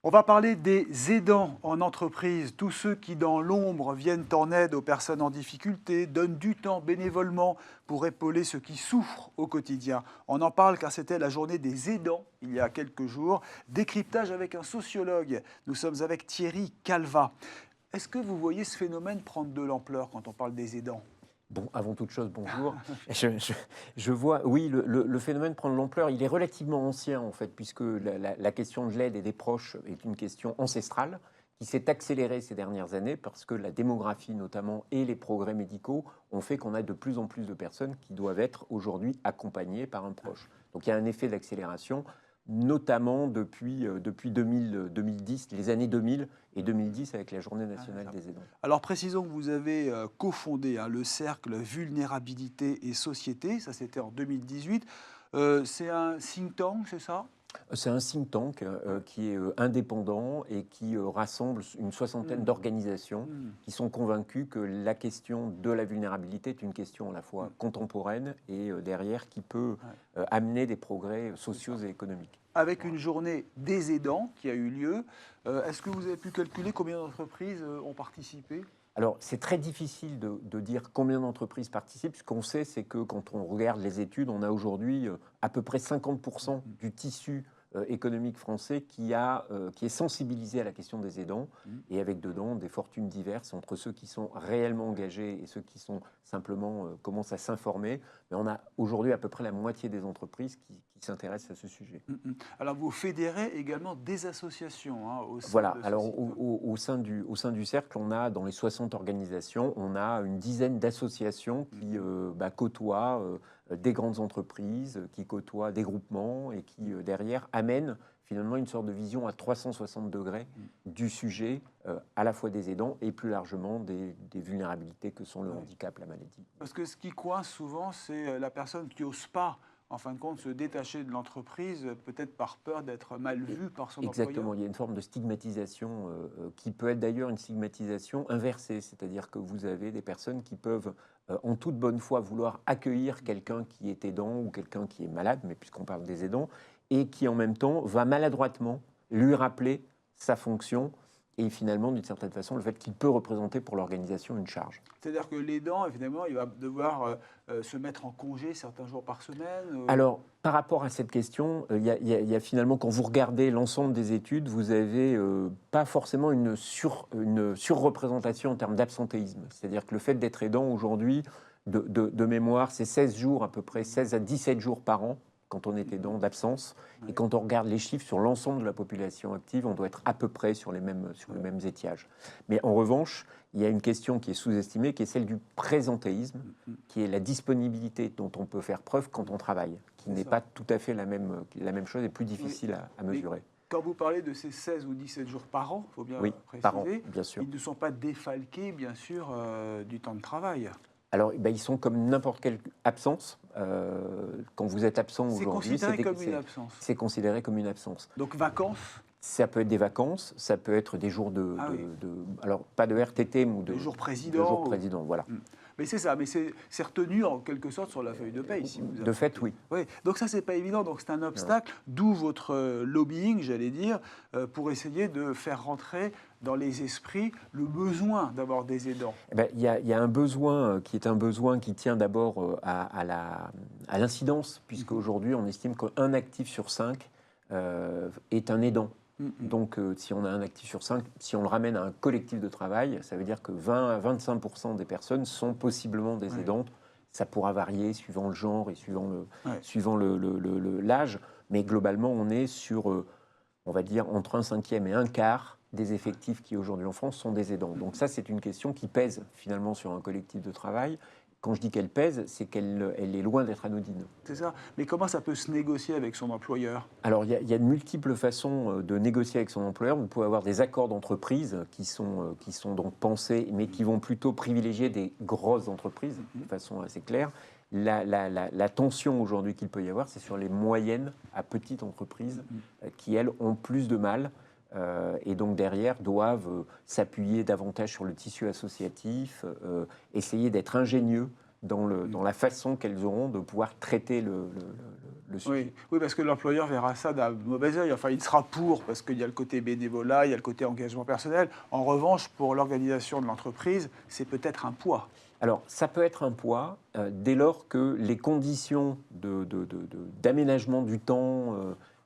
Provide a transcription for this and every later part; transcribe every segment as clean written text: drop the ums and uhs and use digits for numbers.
On va parler des aidants en entreprise, tous ceux qui dans l'ombre viennent en aide aux personnes en difficulté, donnent du temps bénévolement pour épauler ceux qui souffrent au quotidien. On en parle car c'était la journée des aidants il y a quelques jours. Décryptage avec un sociologue. Nous sommes avec Thierry Calvat. Est-ce que vous voyez ce phénomène prendre de l'ampleur quand on parle des aidants ? Bon, avant toute chose, bonjour. Je vois, oui, le phénomène prend de l'ampleur. Il est relativement ancien, en fait, puisque la question de l'aide et des proches est une question ancestrale qui s'est accélérée ces dernières années parce que la démographie, notamment, et les progrès médicaux ont fait qu'on a de plus en plus de personnes qui doivent être aujourd'hui accompagnées par un proche. Donc, il y a un effet d'accélération, notamment depuis 2010, les années 2000 et 2010 avec la Journée nationale des aidants. Alors précisons que vous avez cofondé le cercle Vulnérabilité et Société, ça c'était en 2018. C'est un think tank, c'est ça ? C'est un think tank qui est indépendant et qui rassemble une soixantaine d'organisations qui sont convaincues que la question de la vulnérabilité est une question à la fois contemporaine et derrière qui peut amener des progrès sociaux et économiques. Avec une journée des aidants qui a eu lieu, est-ce que vous avez pu calculer combien d'entreprises ont participé ? Alors, c'est très difficile de dire combien d'entreprises participent. Ce qu'on sait, c'est que quand on regarde les études, on a aujourd'hui à peu près 50% du tissu économique français qui est sensibilisé à la question des aidants et avec dedans des fortunes diverses entre ceux qui sont réellement engagés et ceux qui sont simplement commencent à s'informer. Mais on a aujourd'hui à peu près la moitié des entreprises qui s'intéressent à ce sujet. Alors, vous fédérez également des associations au sein Voilà, de ce alors site. au sein du cercle, on a dans les 60 organisations, on a une dizaine d'associations qui côtoient des grandes entreprises, qui côtoient des groupements et qui derrière amènent finalement une sorte de vision à 360 degrés du sujet, à la fois des aidants et plus largement des vulnérabilités que sont le handicap, la maladie. Parce que ce qui coince souvent, c'est la personne qui n'ose pas, en fin de compte, se détacher de l'entreprise, peut-être par peur d'être mal vue par son Exactement, employeur. il y a une forme de stigmatisation qui peut être d'ailleurs une stigmatisation inversée, c'est-à-dire que vous avez des personnes qui peuvent en toute bonne foi vouloir accueillir quelqu'un qui est aidant ou quelqu'un qui est malade, mais puisqu'on parle des aidants, et qui en même temps va maladroitement lui rappeler sa fonction et finalement d'une certaine façon le fait qu'il peut représenter pour l'organisation une charge. C'est-à-dire que l'aidant, évidemment, il va devoir se mettre en congé certains jours par semaine. Alors, par rapport à cette question, il y a finalement, quand vous regardez l'ensemble des études, vous avez pas forcément une surreprésentation en termes d'absentéisme. C'est-à-dire que le fait d'être aidant aujourd'hui, de mémoire, c'est 16 jours à peu près, 16 à 17 jours par an quand on est aidant d'absence. Et quand on regarde les chiffres sur l'ensemble de la population active, on doit être à peu près sur les mêmes étiages. Mais en revanche, il y a une question qui est sous-estimée, qui est celle du présentéisme, qui est la disponibilité dont on peut faire preuve quand on travaille, qui n'est pas tout à fait la même chose et plus difficile à mesurer. Quand vous parlez de ces 16 ou 17 jours par an, il faut bien préciser, par an, bien sûr. Ils ne sont pas défalqués, bien sûr, du temps de travail. Alors, ils sont comme n'importe quelle absence. Quand vous êtes absent aujourd'hui, c'est considéré comme une absence. Donc, vacances ? Ça peut être des vacances, ça peut être des jours alors pas de RTT, mais de jours présidents. De jours présidents, voilà. Mais c'est ça, mais c'est retenu en quelque sorte sur la feuille de paye. Si vous de fait, oui. Oui. Donc ça, c'est pas évident. Donc c'est un obstacle, d'où votre lobbying, j'allais dire, pour essayer de faire rentrer dans les esprits le besoin d'avoir des aidants. Il y a un besoin qui est un besoin qui tient d'abord à l'incidence, puisque aujourd'hui on estime qu'un actif sur 5 est un aidant. Donc, si on a un actif sur 5, si on le ramène à un collectif de travail, ça veut dire que 20 à 25% des personnes sont possiblement des aidantes. Ça pourra varier suivant le genre et suivant l'âge, mais globalement, on est sur, on va dire, entre un cinquième et un quart des effectifs qui aujourd'hui en France sont des aidants. Donc ça, c'est une question qui pèse finalement sur un collectif de travail. Quand je dis qu'elle pèse, c'est qu'elle est loin d'être anodine. C'est ça. Mais comment ça peut se négocier avec son employeur ? Alors, il y a de multiples façons de négocier avec son employeur. Vous pouvez avoir des accords d'entreprise qui sont donc pensés, mais qui vont plutôt privilégier des grosses entreprises de façon assez claire. La tension aujourd'hui qu'il peut y avoir, c'est sur les moyennes à petites entreprises qui, elles, ont plus de mal. Et donc derrière doivent s'appuyer davantage sur le tissu associatif, essayer d'être ingénieux dans la façon qu'elles auront de pouvoir traiter le sujet. Oui, parce que l'employeur verra ça d'un mauvais œil. Enfin, il sera pour, parce qu'il y a le côté bénévolat, il y a le côté engagement personnel. En revanche, pour l'organisation de l'entreprise, c'est peut-être un poids. Alors, ça peut être un poids dès lors que les conditions d'aménagement du temps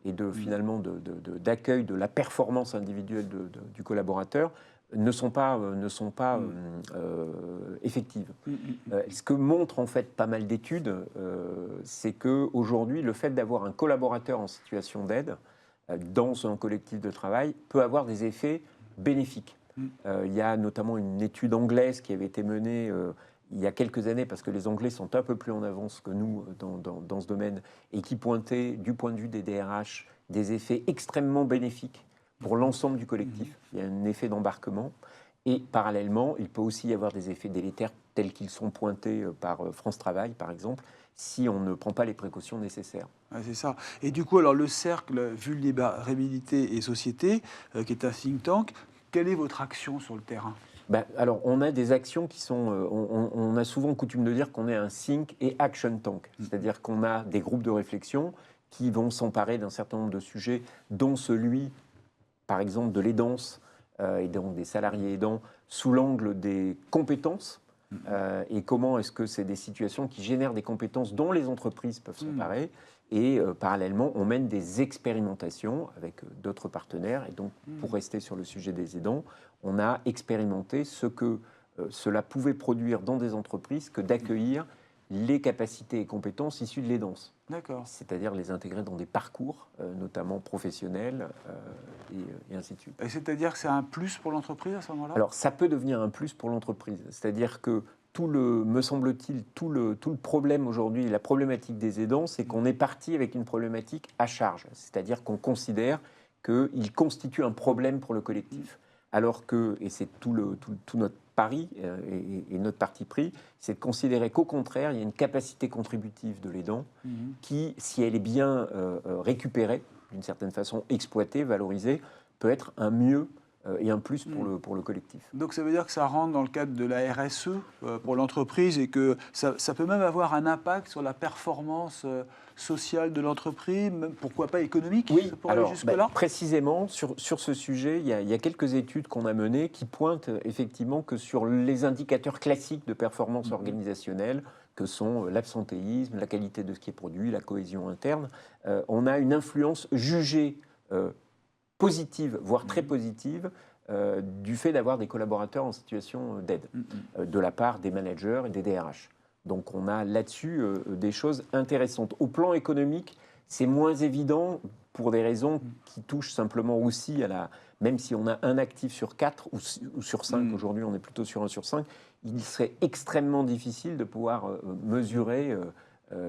et finalement d'accueil de la performance individuelle du collaborateur ne sont pas effectives. Ce que montrent en fait pas mal d'études, c'est qu'aujourd'hui, le fait d'avoir un collaborateur en situation d'aide dans un collectif de travail peut avoir des effets bénéfiques. Il y a notamment une étude anglaise qui avait été menée il y a quelques années, parce que les Anglais sont un peu plus en avance que nous dans ce domaine, et qui pointait, du point de vue des DRH, des effets extrêmement bénéfiques pour l'ensemble du collectif. Il y a un effet d'embarquement. Et parallèlement, il peut aussi y avoir des effets délétères tels qu'ils sont pointés par France Travail, par exemple, si on ne prend pas les précautions nécessaires. C'est ça. Et du coup, alors le cercle Vulnérabilité et Société, qui est un think tank, quelle est votre action sur le terrain ? Alors, on a des actions qui sont... on a souvent coutume de dire qu'on est un think et action tank. C'est-à-dire qu'on a des groupes de réflexion qui vont s'emparer d'un certain nombre de sujets, dont celui, par exemple, de l'aidance et donc des salariés aidants, sous l'angle des compétences. Et comment est-ce que c'est des situations qui génèrent des compétences dont les entreprises peuvent s'emparer. Et parallèlement, on mène des expérimentations avec d'autres partenaires. Et donc, pour rester sur le sujet des aidants, on a expérimenté ce que cela pouvait produire dans des entreprises que d'accueillir les capacités et compétences issues de l'aidance. D'accord. C'est-à-dire les intégrer dans des parcours, notamment professionnels, et ainsi de suite. Et c'est-à-dire que c'est un plus pour l'entreprise à ce moment-là ? Alors, ça peut devenir un plus pour l'entreprise. C'est-à-dire que me semble-t-il, tout le problème aujourd'hui, la problématique des aidants, c'est qu'on est parti avec une problématique à charge. C'est-à-dire qu'on considère qu'ils constituent un problème pour le collectif. Alors que, et c'est tout notre pari et notre parti pris, c'est de considérer qu'au contraire, il y a une capacité contributive de l'aidant qui, si elle est bien récupérée, d'une certaine façon exploitée, valorisée, peut être un mieux et un plus pour le collectif. Donc ça veut dire que ça rentre dans le cadre de la RSE pour l'entreprise et que ça peut même avoir un impact sur la performance sociale de l'entreprise, même pourquoi pas économique. Oui, ça pourrait aller jusque-là. Précisément, sur ce sujet, il y a quelques études qu'on a menées qui pointent effectivement que sur les indicateurs classiques de performance organisationnelle, que sont l'absentéisme, la qualité de ce qui est produit, la cohésion interne, on a une influence jugée positive, voire très positive, du fait d'avoir des collaborateurs en situation d'aide, de la part des managers et des DRH. Donc on a là-dessus des choses intéressantes. Au plan économique, c'est moins évident pour des raisons qui touchent simplement aussi à la... Même si on a un actif sur 4 ou sur 5, aujourd'hui on est plutôt sur 1 sur 5, il serait extrêmement difficile de pouvoir mesurer.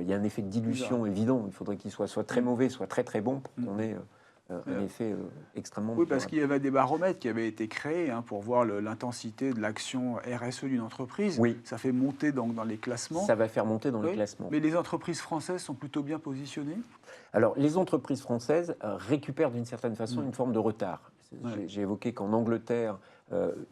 Il y a un effet de dilution évident. Il faudrait qu'il soit très mauvais, soit très très bon pour qu'on ait... un effet extrêmement... Oui, parce qu'il y avait des baromètres qui avaient été créés pour voir l'intensité de l'action RSE d'une entreprise. Oui. Ça fait monter donc dans les classements. Ça va faire monter dans les classements. Mais les entreprises françaises sont plutôt bien positionnées ? Alors, les entreprises françaises récupèrent d'une certaine façon une forme de retard. J'ai évoqué qu'en Angleterre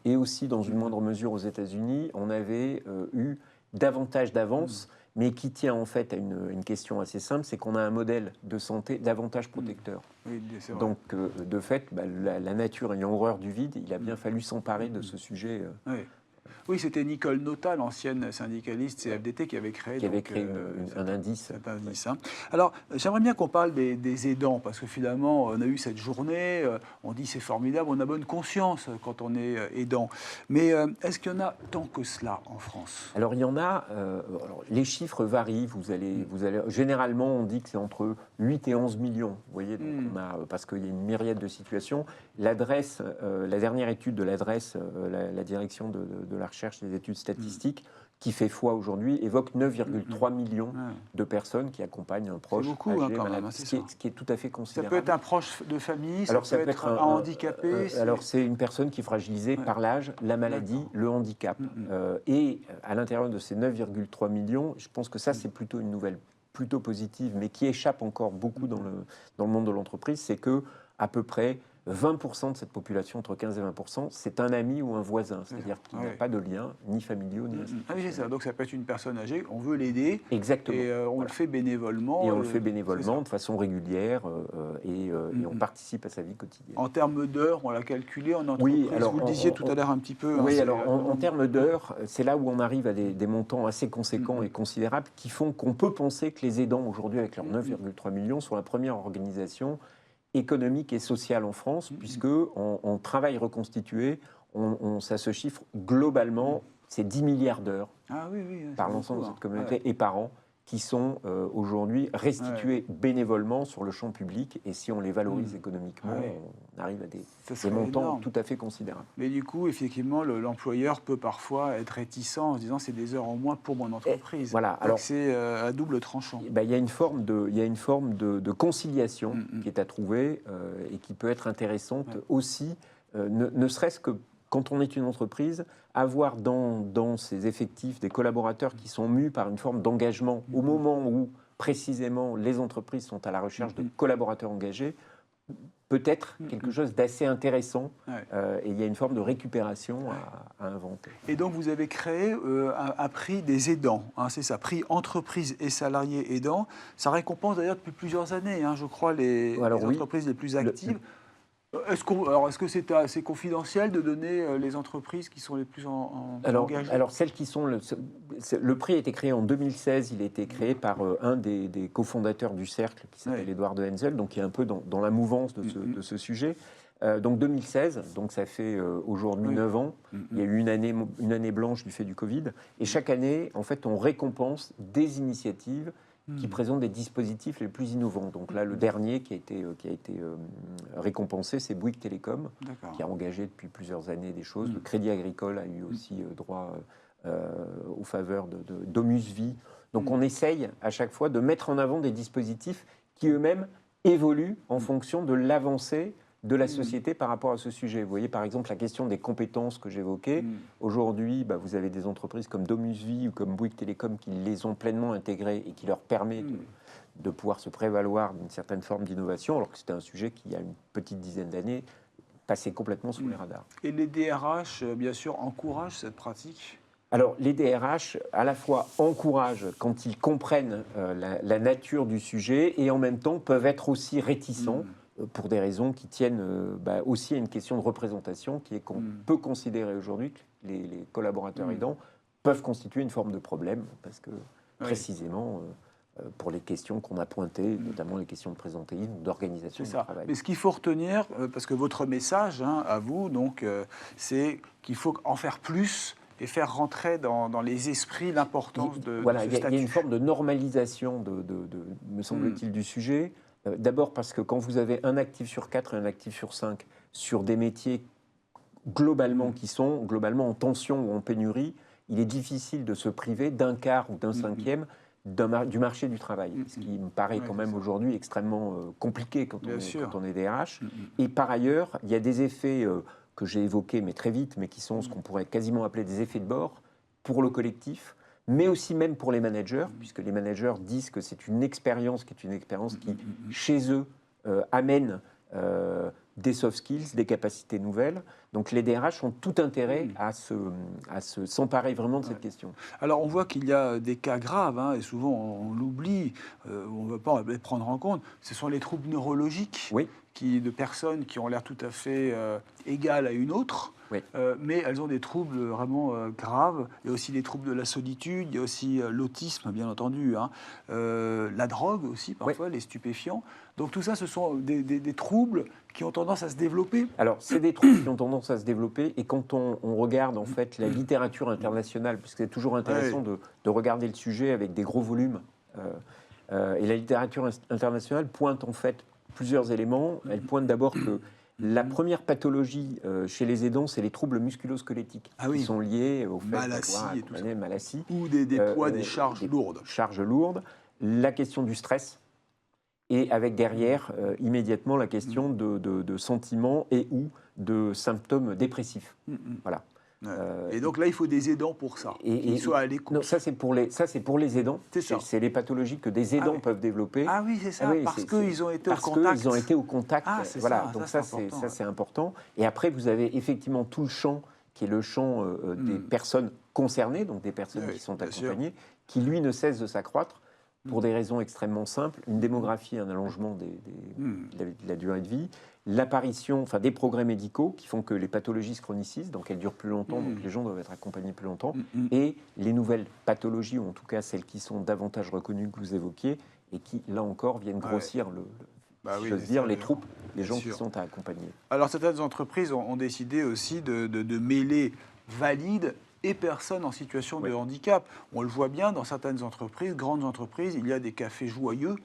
et aussi dans une moindre mesure aux États-Unis, on avait eu davantage d'avance, mais qui tient en fait à une question assez simple, c'est qu'on a un modèle de santé davantage protecteur. Oui, c'est vrai. Donc, de fait, la nature ayant horreur du vide, il a bien fallu s'emparer de ce sujet. Oui, c'était Nicole Notat, l'ancienne syndicaliste CFDT, qui avait créé, un indice. Cet indice. Alors, j'aimerais bien qu'on parle des aidants, parce que finalement, on a eu cette journée, on dit c'est formidable, on a bonne conscience quand on est aidant. Mais est-ce qu'il y en a tant que cela en France ? Alors, il y en a. Les chiffres varient. Généralement, on dit que c'est entre 8 et 11 millions. Vous voyez, donc parce qu'il y a une myriade de situations. L'adresse, la dernière étude de l'adresse, la direction de la recherche des études statistiques, qui fait foi aujourd'hui, évoque 9,3 millions de personnes qui accompagnent un proche beaucoup, âgé, quand malade, même, ce qui est tout à fait considérable. Ça peut être un proche de famille, alors, ça peut être un handicapé. Alors, c'est une personne qui est fragilisée par l'âge, la maladie, le handicap. Et à l'intérieur de ces 9,3 millions, je pense que ça, c'est plutôt une nouvelle plutôt positive, mais qui échappe encore beaucoup dans le monde de l'entreprise, c'est que à peu près 20% de cette population, entre 15 et 20%, c'est un ami ou un voisin, c'est-à-dire qu'il n'a pas de lien, ni familiaux, ni institutionnels. Ah oui, c'est ça. Donc ça peut être une personne âgée, on veut l'aider, Exactement. et on le fait bénévolement. Et on le fait bénévolement, de façon régulière, et on participe à sa vie quotidienne. En termes d'heures, on l'a calculé en entreprise. Oui, alors, vous le disiez tout à l'heure un petit peu. Oui, hein, alors en termes d'heures, c'est là où on arrive à des montants assez conséquents et considérables qui font qu'on peut penser que les aidants, aujourd'hui, avec leurs 9,3 millions, sont la première organisation économique et sociale en France, puisque en travail reconstitué, ça se chiffre globalement, c'est 10 milliards d'heures par l'ensemble de cette communauté et par an, qui sont aujourd'hui restitués bénévolement sur le champ public. Et si on les valorise économiquement, on arrive à des montants énorme. Tout à fait considérables. Mais du coup, effectivement, l'employeur peut parfois être réticent en se disant c'est des heures en moins pour mon entreprise. Voilà. Alors, c'est à double tranchant. Il y a une forme de conciliation qui est à trouver et qui peut être intéressante aussi, ne serait-ce que quand on est une entreprise, avoir dans ses effectifs des collaborateurs qui sont mus par une forme d'engagement au moment où, précisément, les entreprises sont à la recherche de collaborateurs engagés, peut être quelque chose d'assez intéressant et il y a une forme de récupération à inventer. Et donc vous avez créé un prix des aidants, hein, c'est ça, prix entreprises et salariés aidants. Ça récompense d'ailleurs depuis plusieurs années, hein, je crois, les entreprises les plus actives. Est-ce que c'est assez confidentiel de donner les entreprises qui sont les plus engagées? Alors, celles qui sont... Le prix a été créé en 2016. Il a été créé par un des cofondateurs du Cercle, qui s'appelle Édouard de Henzel, donc qui est un peu dans la mouvance de ce sujet. Donc 2016, donc ça fait aujourd'hui 9 ans. Il y a eu une année blanche du fait du Covid. Et chaque année, en fait, on récompense des initiatives qui présentent des dispositifs les plus innovants. Donc là, le dernier qui a été récompensé, c'est Bouygues Télécom, qui a engagé depuis plusieurs années des choses. Le Crédit Agricole a eu aussi droit aux faveurs d'Omus Vie. Donc on essaye à chaque fois de mettre en avant des dispositifs qui eux-mêmes évoluent en fonction de l'avancée de la société par rapport à ce sujet. Vous voyez par exemple la question des compétences que j'évoquais. Aujourd'hui, vous avez des entreprises comme Domus Vie ou comme Bouygues Télécom qui les ont pleinement intégrées et qui leur permet de pouvoir se prévaloir d'une certaine forme d'innovation, alors que c'était un sujet qui, il y a une petite dizaine d'années, passait complètement sous les radars. Et les DRH, bien sûr, encouragent cette pratique? Alors, les DRH, à la fois encouragent quand ils comprennent la nature du sujet et en même temps peuvent être aussi réticents pour des raisons qui tiennent aussi à une question de représentation, qui est qu'on peut considérer aujourd'hui que les collaborateurs aidants peuvent constituer une forme de problème, parce que précisément, pour les questions qu'on a pointées, notamment les questions de présentéisme, d'organisation du travail. Mais ce qu'il faut retenir, parce que votre message à vous, donc, c'est qu'il faut en faire plus et faire rentrer dans les esprits l'importance de ce statut. Il y a une forme de normalisation, me semble-t-il, du sujet. D'abord parce que quand vous avez un actif sur 4 et un actif sur 5 sur des métiers globalement qui sont globalement en tension ou en pénurie, il est difficile de se priver d'un quart ou d'un cinquième du marché du travail, ce qui me paraît quand même aujourd'hui extrêmement compliqué quand on est DRH. Et par ailleurs, il y a des effets que j'ai évoqués, mais très vite, mais qui sont ce qu'on pourrait quasiment appeler des effets de bord pour le collectif, mais aussi même pour les managers, puisque les managers disent que c'est une expérience qui, chez eux, amène des soft skills, des capacités nouvelles. Donc les DRH ont tout intérêt à s'emparer vraiment de cette question. Alors on voit qu'il y a des cas graves, hein, et souvent on l'oublie, on ne veut pas les prendre en compte. Ce sont les troubles neurologiques de personnes qui ont l'air tout à fait égales à une autre. Mais elles ont des troubles vraiment graves. Il y a aussi les troubles de la solitude, il y a aussi l'autisme, bien entendu, hein. La drogue aussi, parfois, les stupéfiants. Donc tout ça, ce sont des troubles qui ont tendance à se développer. Alors, c'est des troubles qui ont tendance à se développer, et quand on regarde en fait la littérature internationale, puisque c'est toujours intéressant de regarder le sujet avec des gros volumes, et la littérature internationale pointe en fait plusieurs éléments. Elle pointe d'abord que la première pathologie chez les aidants, c'est les troubles musculo-squelettiques qui sont liés au fait d'avoir malacie, ou des poids, des charges lourdes. Charges lourdes, la question du stress, et avec derrière immédiatement la question de sentiments et ou de symptômes dépressifs. Voilà. Et donc là, il faut des aidants pour ça, qui soient à l'écoute. Non, ça c'est pour les aidants. C'est les pathologies que des aidants peuvent développer. Ah oui, c'est ça, parce qu'ils ont été au contact. Parce qu'ils ont été au contact. Voilà, donc ça c'est important. Et après, vous avez effectivement tout le champ, qui est le champ des personnes concernées, donc des personnes qui sont accompagnées, qui lui ne cesse de s'accroître pour des raisons extrêmement simples. Une démographie, un allongement de la durée de vie, l'apparition des progrès médicaux qui font que les pathologies se chronicisent, donc elles durent plus longtemps, donc les gens doivent être accompagnés plus longtemps, et les nouvelles pathologies, ou en tout cas celles qui sont davantage reconnues que vous évoquiez, et qui, là encore, viennent grossir les troupes, les gens qui sont à accompagner. Alors certaines entreprises ont décidé aussi de mêler valides et personnes en situation de handicap. On le voit bien dans certaines entreprises, grandes entreprises, il y a des cafés joyeux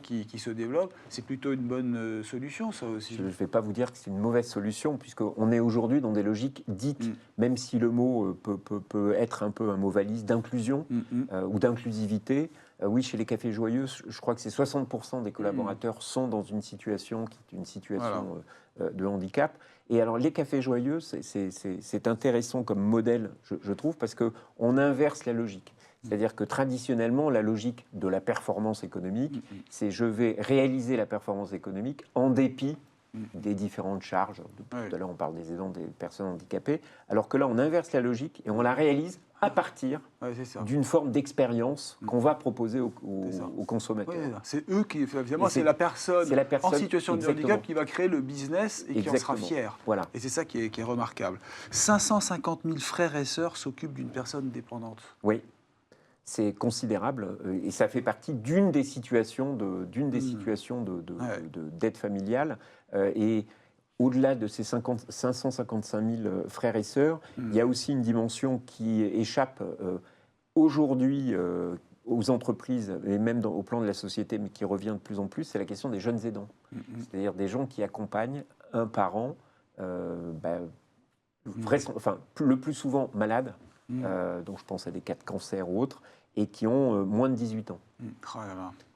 qui se développent. C'est plutôt une bonne solution, ça aussi. Je ne vais pas vous dire que c'est une mauvaise solution, puisqu'on est aujourd'hui dans des logiques dites, même si le mot peut être un peu un mot valise, d'inclusion ou d'inclusivité. Oui, chez les cafés joyeux, je crois que c'est 60% des collaborateurs sont dans une situation qui est une situation de handicap. Et alors, les cafés joyeux, c'est intéressant comme modèle, je trouve, parce qu'on inverse la logique. C'est-à-dire que traditionnellement, la logique de la performance économique, c'est je vais réaliser la performance économique en dépit des différentes charges. Tout à l'heure, on parle des aidants, des personnes handicapées. Alors que là, on inverse la logique et on la réalise à partir d'une forme d'expérience qu'on va proposer aux consommateurs. C'est eux qui, finalement, c'est la personne en situation de handicap qui va créer le business et qui en sera fière. Voilà. Et c'est ça qui est remarquable. 550 000 frères et sœurs s'occupent d'une personne dépendante. Oui. C'est considérable et ça fait partie d'une des situations d'aide familiale. Et au-delà de ces 555 000 frères et sœurs, il y a aussi une dimension qui échappe aujourd'hui aux entreprises et même au plan de la société, mais qui revient de plus en plus, c'est la question des jeunes aidants. C'est-à-dire des gens qui accompagnent un parent, le plus souvent malade, donc je pense à des cas de cancer ou autres, et qui ont moins de 18 ans.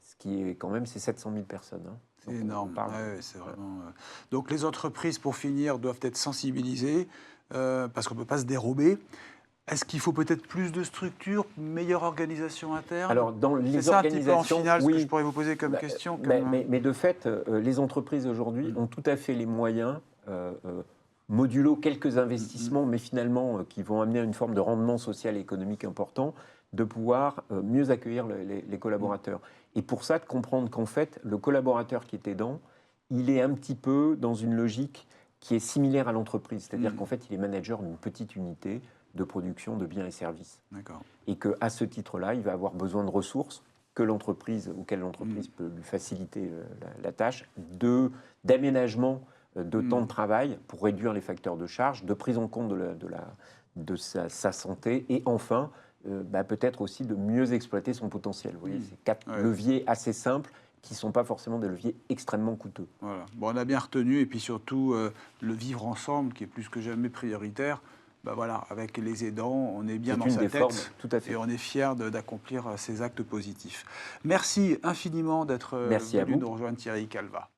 Ce qui est quand même, c'est 700 000 personnes. C'est énorme. C'est vraiment... Donc les entreprises, pour finir, doivent être sensibilisées, parce qu'on ne peut pas se dérober. Est-ce qu'il faut peut-être plus de structures, meilleure organisation interne? Alors, dans les organisations, un petit peu en finale, ce que je pourrais vous poser comme question. Mais de fait, les entreprises aujourd'hui ont tout à fait les moyens, modulo quelques investissements, mais finalement qui vont amener à une forme de rendement social et économique important, de pouvoir mieux accueillir les collaborateurs. Et pour ça, de comprendre qu'en fait, le collaborateur qui est aidant, il est un petit peu dans une logique qui est similaire à l'entreprise. C'est-à-dire qu'en fait, il est manager d'une petite unité de production de biens et services. Et qu'à ce titre-là, il va avoir besoin de ressources auxquelles l'entreprise peut lui faciliter la tâche, d'aménagement de temps de travail pour réduire les facteurs de charge, de prise en compte de sa santé, et enfin, peut-être aussi de mieux exploiter son potentiel. Vous voyez, c'est 4 leviers assez simples qui ne sont pas forcément des leviers extrêmement coûteux. Voilà. Bon, on a bien retenu, et puis surtout, le vivre ensemble, qui est plus que jamais prioritaire. Avec les aidants, on est bien dans sa tête, tout à fait. Et on est fiers d'accomplir ces actes positifs. Merci infiniment d'être venu nous rejoindre, Thierry Calvat.